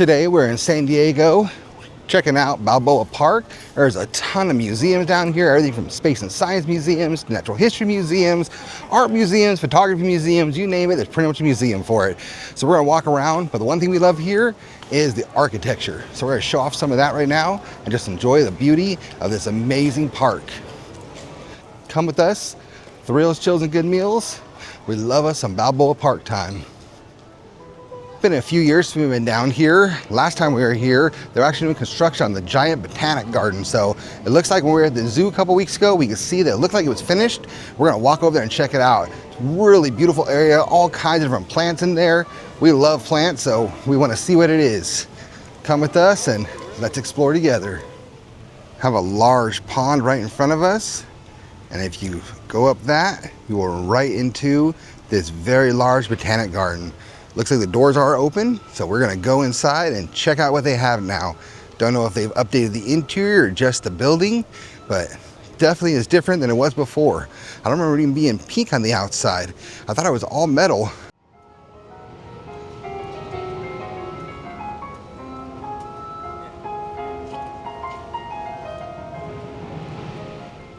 Today we're in San Diego checking out Balboa Park. There's a ton of museums down here, everything from space and science museums, natural history museums, art museums, photography museums, you name it, there's pretty much a museum for it. So we're gonna walk around, but the one thing we love here is the architecture. So we're gonna show off some of that right now and just enjoy the beauty of this amazing park. Come with us, thrills, chills, and good meals. We love us some Balboa Park time. Been a few years since we've been down here. Last time we were here, they're actually doing construction on the giant botanic garden. So it looks like when we were at the zoo a couple weeks ago, we could see that it looked like it was finished. We're gonna walk over there and check it out. It's a really beautiful area, all kinds of different plants in there. We love plants, so we wanna see what it is. Come with us and let's explore together. Have a large pond right in front of us. And if you go up that, you will right into this very large botanic garden. Looks like the doors are open, so we're gonna go inside and check out what they have now. Don't know if they've updated the interior or just the building, but definitely is different than it was before. I don't remember it even being pink on the outside. I thought it was all metal.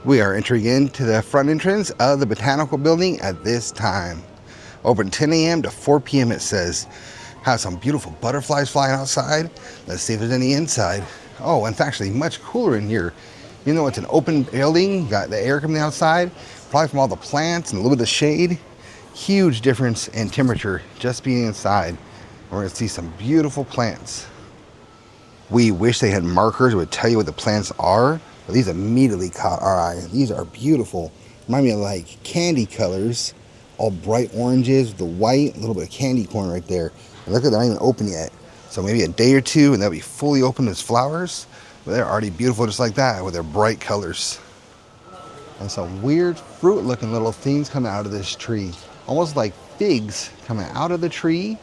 We are entering into the front entrance of the botanical building at this time. Open 10 a.m. to 4 p.m. it says. Has some beautiful butterflies flying outside. Let's see if there's any inside. Oh, and it's actually much cooler in here. Even though it's an open building, got the air coming outside, probably from all the plants and a little bit of shade. Huge difference in temperature just being inside. We're gonna see some beautiful plants. We wish they had markers that would tell you what the plants are, but these immediately caught our eye. These are beautiful. Remind me of like candy colors. All bright oranges, the white, a little bit of candy corn right there. And look at, they're not even open yet. So maybe a day or two and they'll be fully open as flowers. But they're already beautiful just like that with their bright colors. And some weird fruit looking little things coming out of this tree. Almost like figs coming out of the tree.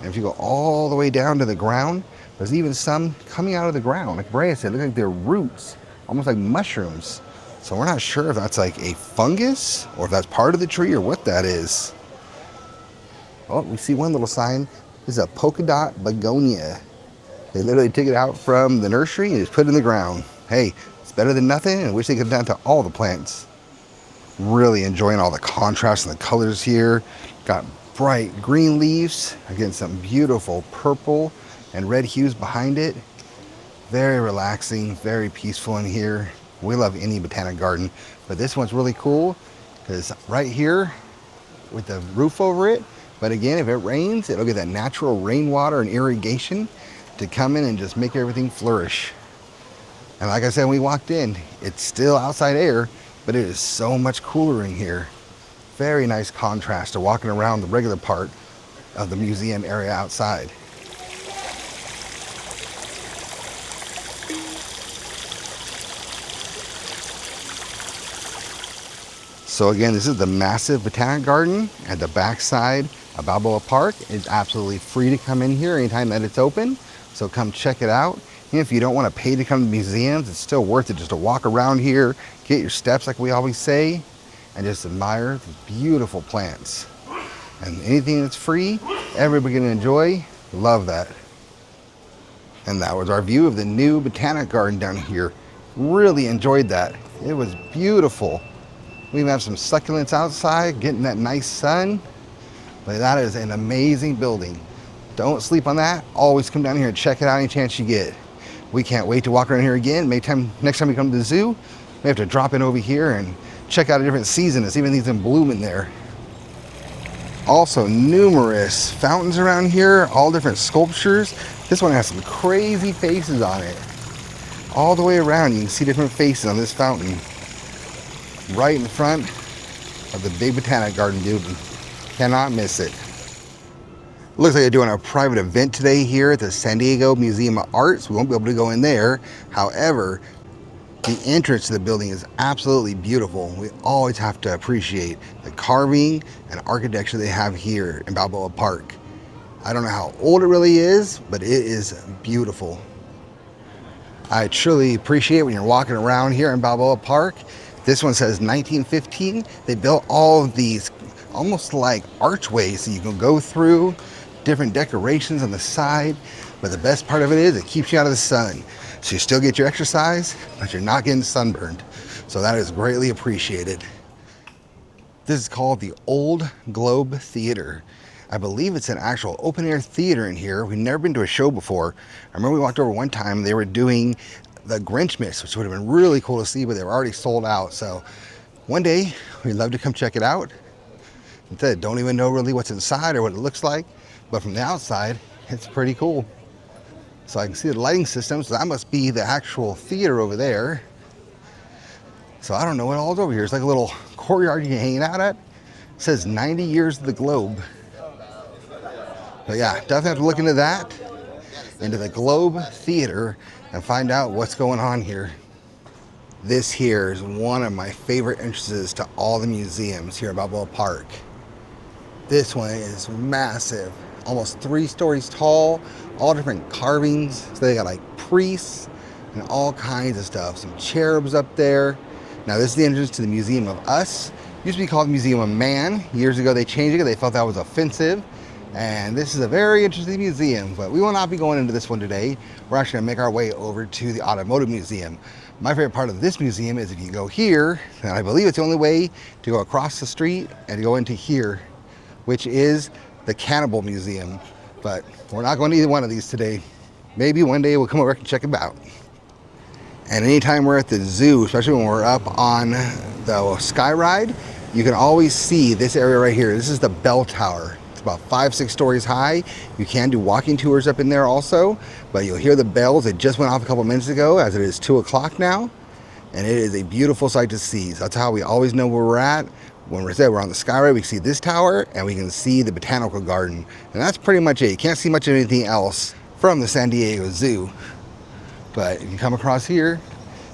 And if you go all the way down to the ground, there's even some coming out of the ground. Like Brea said, look like they're roots, almost like mushrooms. So we're not sure if that's like a fungus or if that's part of the tree or what that is. Oh, we see one little sign. This is a polka dot begonia. They literally took it out from the nursery and just put it in the ground. Hey, it's better than nothing, and I wish they could have done to all the plants. Really enjoying all the contrast and the colors here. Got bright green leaves against some beautiful purple and red hues behind it. Very relaxing, very peaceful in here. We love any botanic garden, but this one's really cool because right here with the roof over it, but again, if it rains, it'll get that natural rainwater and irrigation to come in and just make everything flourish. And like I said, when we walked in, it's still outside air, but it is so much cooler in here. Very nice contrast to walking around the regular part of the museum area outside. So again, this is the massive botanic garden at the backside of Balboa Park. It's absolutely free to come in here anytime that it's open. So come check it out. And if you don't want to pay to come to museums, it's still worth it just to walk around here, get your steps like we always say, and just admire the beautiful plants. And anything that's free, everybody can enjoy. Love that. And that was our view of the new botanic garden down here. Really enjoyed that. It was beautiful. We even have some succulents outside, getting that nice sun. But that is an amazing building. Don't sleep on that. Always come down here and check it out any chance you get. We can't wait to walk around here again. Next time we come to the zoo, we have to drop in over here and check out a different season. It's even these in bloom in there. Also numerous fountains around here, all different sculptures. This one has some crazy faces on it. All the way around you can see different faces on this fountain. Right in front of the big botanic garden building. Cannot miss it. Looks like they're doing a private event today here at the San Diego Museum of Art, so we won't be able to go in there. However, the entrance to the building is absolutely beautiful. We always have to appreciate the carving and architecture they have here in Balboa Park. I don't know how old it really is, but it is beautiful. I truly appreciate when you're walking around here in Balboa Park. This one says 1915. They built all of these almost like archways so you can go through different decorations on the side. But the best part of it is it keeps you out of the sun. So you still get your exercise, but you're not getting sunburned. So that is greatly appreciated. This is called the Old Globe Theater. I believe it's an actual open air theater in here. We've never been to a show before. I remember we walked over one time, they were doing the Grinchmas, which would have been really cool to see, but they were already sold out. So one day we'd love to come check it out. Instead, don't even know really what's inside or what it looks like, but from the outside, it's pretty cool. So I can see the lighting system, so that must be the actual theater over there. So I don't know what all's over here. It's like a little courtyard you can hang out at. It says 90 years of the Globe. But yeah, definitely have to look into that, into the Globe Theater, and find out what's going on here. This here is one of my favorite entrances to all the museums here at Balboa Park. This one is massive, almost 3 stories tall, all different carvings. So they got like priests and all kinds of stuff. Some cherubs up there. Now this is the entrance to the Museum of Us. It used to be called Museum of Man. Years ago they changed it because they felt that was offensive. And this is a very interesting museum, but we will not be going into this one today. We're actually gonna make our way over to the Automotive Museum. My favorite part of this museum is if you go here, and I believe it's the only way to go across the street and go into here, which is the Cannibal Museum. But we're not going to either one of these today. Maybe one day we'll come over and check them out. And anytime we're at the zoo, especially when we're up on the Sky Ride, you can always see this area right here. This is the bell tower. It's about 5-6 stories high. You can do walking tours up in there also, but you'll hear the bells. It just went off a couple minutes ago, as it is 2 o'clock now. And it is a beautiful sight to see. So that's how we always know where we're at. When we're on the Sky Ride, we can see this tower and we can see the Botanical Garden. And that's pretty much it. You can't see much of anything else from the San Diego Zoo. But if you come across here,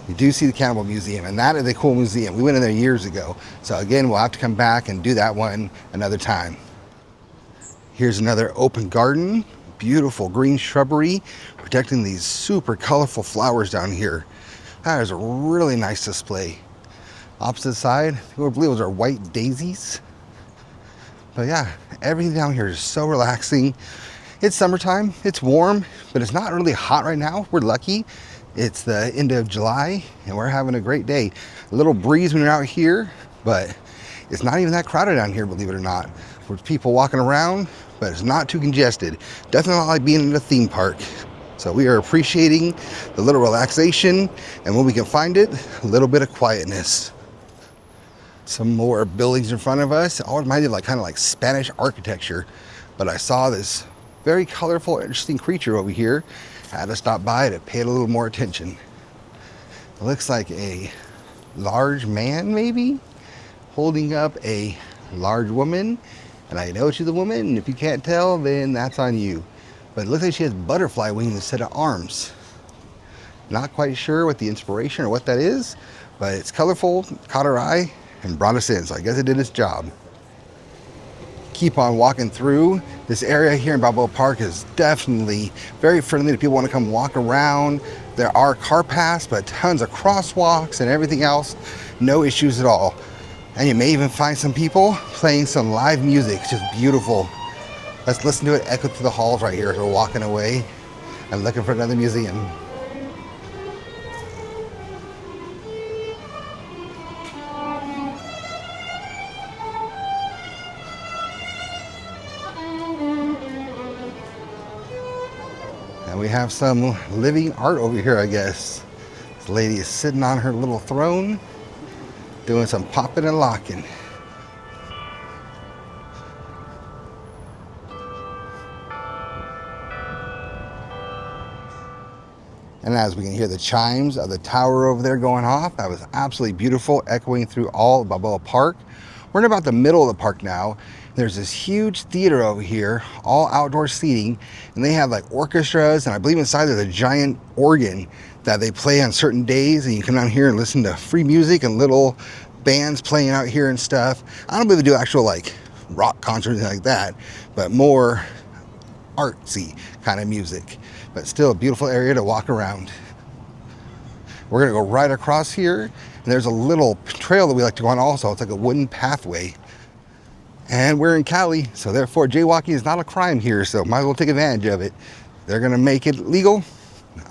you do see the Cannibal Museum, and that is a cool museum. We went in there years ago. So again, we'll have to come back and do that one another time. Here's another open garden, beautiful green shrubbery, protecting these super colorful flowers down here. That is a really nice display. Opposite side, I believe those are white daisies. But yeah, everything down here is so relaxing. It's summertime, it's warm, but it's not really hot right now. We're lucky. It's the end of July and we're having a great day. A little breeze when you're out here, but it's not even that crowded down here, believe it or not. There's people walking around, but it's not too congested. Definitely not like being in a theme park. So we are appreciating the little relaxation, and when we can find it, a little bit of quietness. Some more buildings in front of us, all reminded kind of like Spanish architecture. But I saw this very colorful, interesting creature over here. I had to stop by to pay it a little more attention. It looks like a large man, maybe, holding up a large woman. And I know she's a woman, and if you can't tell, then that's on you. But it looks like she has butterfly wings instead of arms. Not quite sure what the inspiration or what that is, but it's colorful, caught our eye, and brought us in, so I guess it did its job. Keep on walking through. This area here in Balboa Park is definitely very friendly to people who want to come walk around. There are car paths, but tons of crosswalks and everything else. No issues at all. And you may even find some people playing some live music. It's just beautiful. Let's listen to it echo through the halls right here as we're walking away and looking for another museum. And we have some living art over here, I guess. This lady is sitting on her little throne, doing some popping and locking. And as we can hear the chimes of the tower over there going off, that was absolutely beautiful, echoing through all of Balboa Park. We're in about the middle of the park now. There's this huge theater over here, all outdoor seating, and they have like orchestras, and I believe inside there's a giant organ that they play on certain days, and you come down here and listen to free music and little bands playing out here and stuff. I don't believe they do actual like rock concerts like that, but more artsy kind of music. But still a beautiful area to walk around. We're gonna go right across here, and there's a little trail that we like to go on also. It's like a wooden pathway. And we're in Cali, so therefore jaywalking is not a crime here, so might as well take advantage of it. They're gonna make it legal.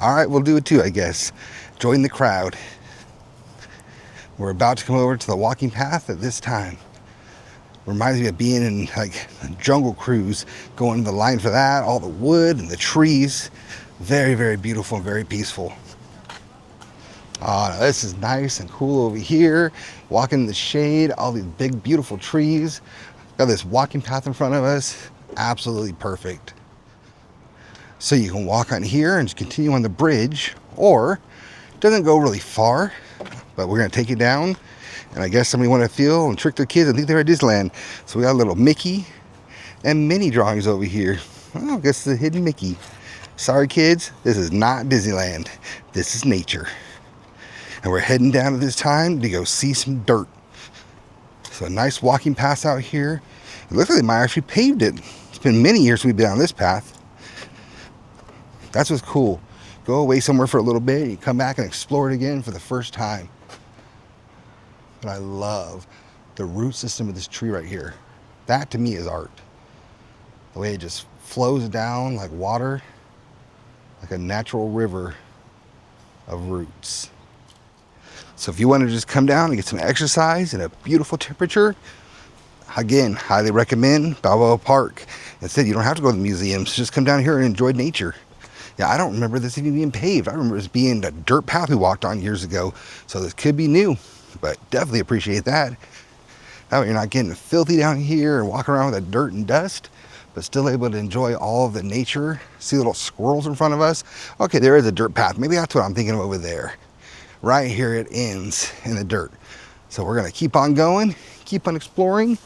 All right, we'll do it too, I guess. Join the crowd. We're about to come over to the walking path at this time. Reminds me of being in like a Jungle Cruise, going to the line for that, all the wood and the trees. Very, very beautiful and very peaceful. This is nice and cool over here. Walking in the shade, all these big, beautiful trees. Got this walking path in front of us. Absolutely perfect. So you can walk on here and just continue on the bridge, or it doesn't go really far, but we're gonna take it down. And I guess somebody wanted to feel and trick their kids and think they're at Disneyland. So we got a little Mickey and Minnie drawings over here. Well, I guess the hidden Mickey. Sorry kids, this is not Disneyland. This is nature. And we're heading down at this time to go see some dirt. So a nice walking path out here. It looks like they might actually paved it. It's been many years we've been on this path. That's what's cool. Go away somewhere for a little bit, you come back and explore it again for the first time. But I love the root system of this tree right here. That to me is art. The way it just flows down like water, like a natural river of roots. So if you want to just come down and get some exercise in a beautiful temperature, again, highly recommend Balboa Park. Instead, you don't have to go to the museums. Just come down here and enjoy nature. Yeah, I don't remember this even being paved. I remember this being a dirt path we walked on years ago. So this could be new, but definitely appreciate that. That way you're not getting filthy down here and walking around with the dirt and dust, but still able to enjoy all of the nature. See little squirrels in front of us. Okay, there is a dirt path. Maybe that's what I'm thinking of over there. Right here it ends in the dirt. So we're gonna keep on going, keep on exploring,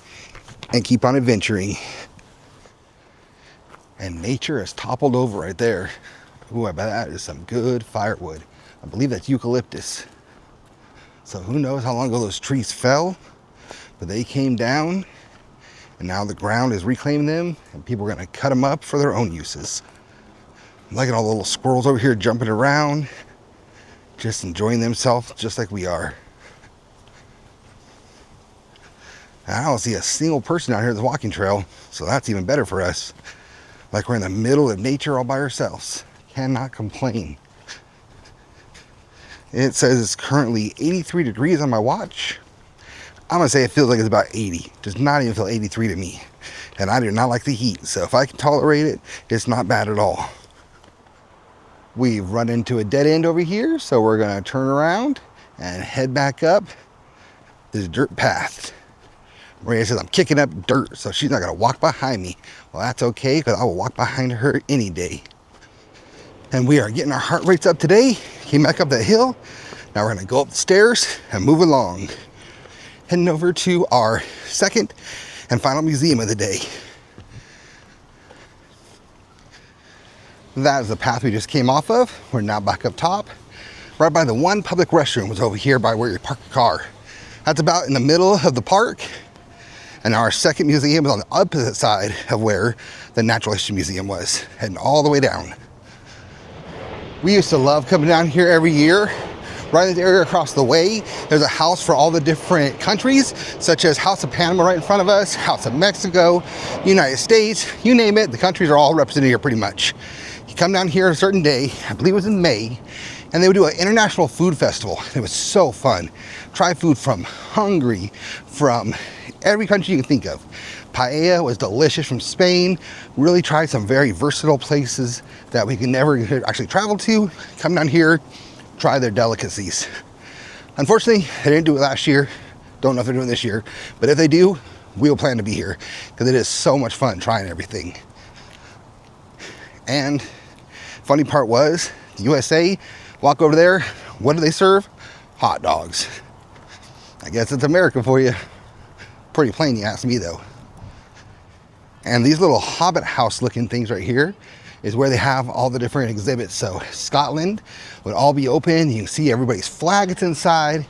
and keep on adventuring. And nature is toppled over right there. Ooh, I bet that is some good firewood. I believe that's eucalyptus. So who knows how long ago those trees fell, but they came down and now the ground is reclaiming them and people are gonna cut them up for their own uses. I'm liking all the little squirrels over here jumping around, just enjoying themselves just like we are. And I don't see a single person out here at the walking trail, so that's even better for us. Like we're in the middle of nature all by ourselves. Cannot complain. It says it's currently 83 degrees on my watch. I'm gonna say it feels like it's about 80. Does not even feel 83 to me. And I do not like the heat, so if I can tolerate it, it's not bad at all. We've run into a dead end over here, so we're gonna turn around and head back up this dirt path. Maria says I'm kicking up dirt, so she's not gonna walk behind me. Well, that's okay, because I will walk behind her any day. And we are getting our heart rates up today. Came back up that hill. Now we're gonna go up the stairs and move along. Heading over to our second and final museum of the day. That is the path we just came off of. We're now back up top. Right by the one public restroom was over here by where you park your car. That's about in the middle of the park. And our second museum is on the opposite side of where the Natural History Museum was, heading all the way down. We used to love coming down here every year. Right in the area across the way, there's a house for all the different countries, such as House of Panama right in front of us, House of Mexico, United States, you name it, the countries are all represented here pretty much. You come down here a certain day, I believe it was in May, and they would do an international food festival. It was so fun. Try food from Hungary, from every country you can think of. Paella was delicious from Spain. Really tried some very versatile places that we could never actually travel to. Come down here, try their delicacies. Unfortunately, they didn't do it last year. Don't know if they're doing it this year, but if they do, we'll plan to be here because it is so much fun trying everything. And funny part was, the USA, walk over there, what do they serve? Hot dogs. I guess it's America for you. Pretty plain, you ask me though. And these little hobbit house looking things right here is where they have all the different exhibits. So Scotland would all be open. You can see everybody's flag that's inside.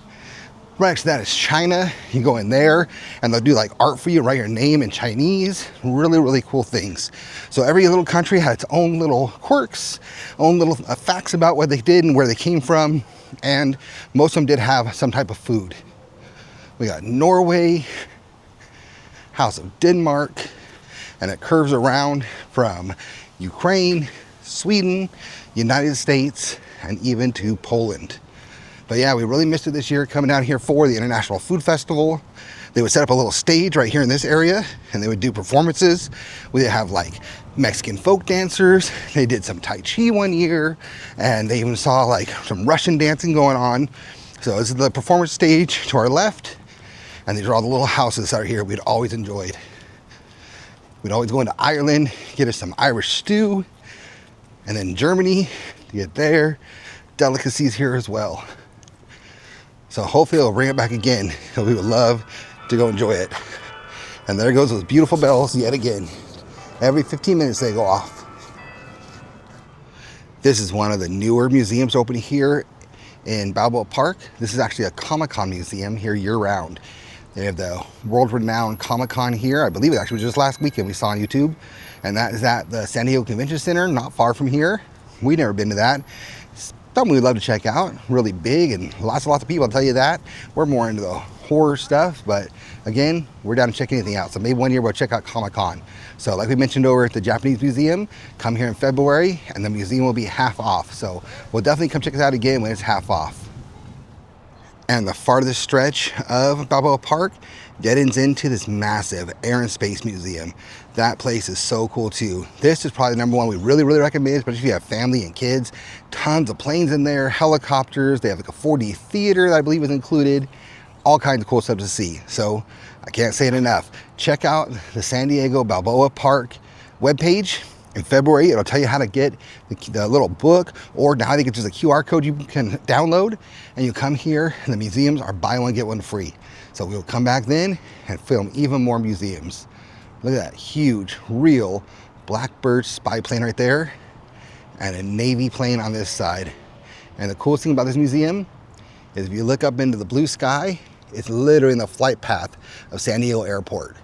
Right next to that is China. You go in there and they'll do like art for you, write your name in Chinese. Really, really cool things. So every little country had its own little quirks, own little facts about what they did and where they came from. And most of them did have some type of food. We got Norway, House of Denmark, and it curves around from Ukraine, Sweden, United States, and even to Poland. But yeah, we really missed it this year coming down here for the International Food Festival. They would set up a little stage right here in this area and they would do performances. We have like Mexican folk dancers. They did some Tai Chi one year and they even saw like some Russian dancing going on. So this is the performance stage to our left. And these are all the little houses out here we'd always enjoyed. We'd always go into Ireland, get us some Irish stew, and then Germany to get their delicacies here as well. So hopefully it'll bring it back again. We would love to go enjoy it. And there goes those beautiful bells yet again. Every 15 minutes they go off. This is one of the newer museums open here in Balboa Park. This is actually a Comic-Con museum here year-round. They have the world-renowned Comic-Con here. I believe it actually was just last weekend we saw on YouTube. And that is at the San Diego Convention Center, not far from here. We've never been to that. It's something we'd love to check out. Really big and lots of people, I'll tell you that. We're more into the horror stuff, but again, we're down to check anything out. So maybe one year we'll check out Comic-Con. So like we mentioned over at the Japanese Museum, come here in February and the museum will be half off. So we'll definitely come check us out again when it's half off. And the farthest stretch of Balboa Park dead ends into this massive Air and Space Museum. That place is so cool too. This is probably the number one we really recommend, especially if you have family and kids. Tons of planes in there, helicopters. They have like a 4D theater that I believe is included. All kinds of cool stuff to see. So I can't say it enough. Check out the San Diego Balboa Park webpage. In February, it'll tell you how to get the little book, or now I think it's just a QR code you can download, and you come here and the museums are buy one, get one free. So we'll come back then and film even more museums. Look at that huge, real Blackbird spy plane right there, and a Navy plane on this side. And the coolest thing about this museum is if you look up into the blue sky, it's literally in the flight path of San Diego Airport.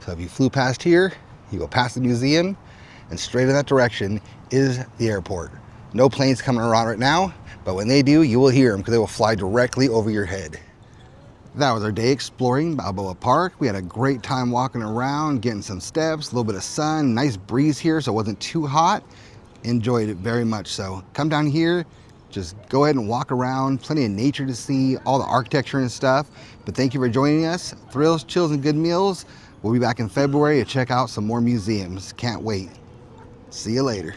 So if you flew past here, you go past the museum, and straight in that direction is the airport. No planes coming around right now, but when they do, you will hear them because they will fly directly over your head. That was our day exploring Balboa Park. We had a great time walking around, getting some steps, a little bit of sun, nice breeze here, so it wasn't too hot. Enjoyed it very much. So come down here, just go ahead and walk around, plenty of nature to see, all the architecture and stuff. But thank you for joining us. Thrills, chills, and good meals. We'll be back in February to check out some more museums. Can't wait. See you later.